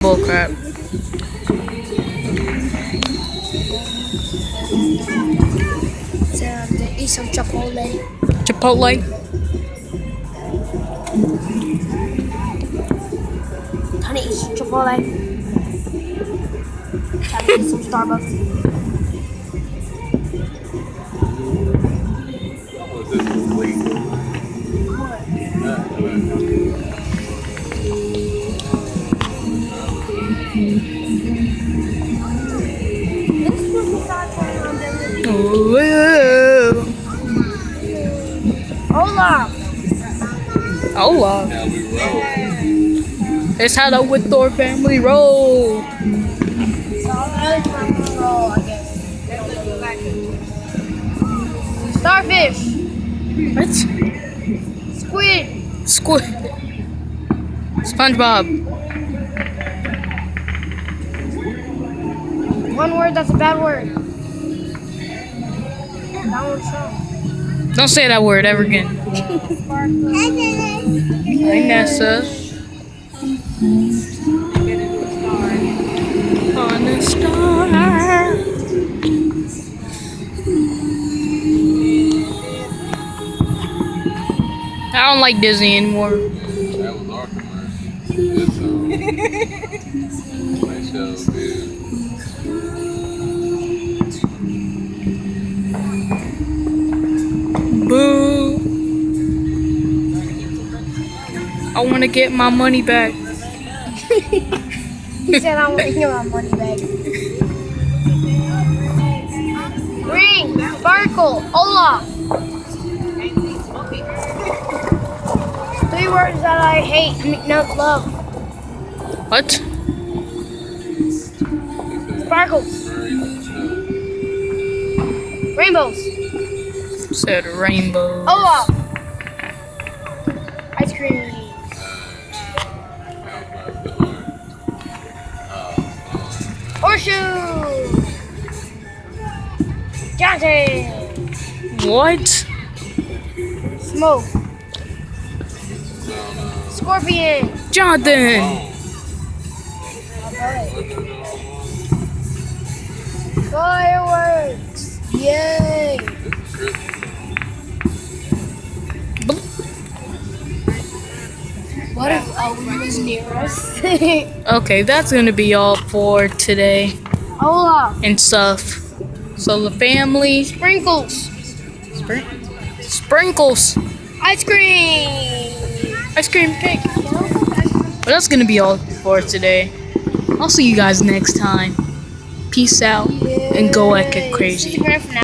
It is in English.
Bullcrap. Time to eat some Chipotle. Chipotle. Time to eat some Chipotle. Time to eat some Starbucks. Whoa. Hola. Hola. It's how the Whitthorpe family roll. So I'll roll, I guess. Starfish. What? Squid. Squid. SpongeBob. One word that's a bad word. That one's wrong. Don't say that word ever again. Hey, Nessa. On a star. I don't like Disney anymore. That was our commercial. That show good. Boo. I want to get my money back. He said I want to get my money back. Ring, sparkle, Olaf. 3 words that I hate, not love. What? Sparkles, rainbows, Said rainbow. Olaf. Ice cream. Horseshoe. Johnson. What? Smoke. Scorpion. Jonathan. Fireworks. Yay. What if Owen was near us? Okay, that's gonna be all for today Olaf. and stuff. So the family Sprinkles. sprinkles, Ice cream. ice cream cake. But that's gonna be all for today. I'll see you guys next time. Peace out and go like it crazy. Stick around for now.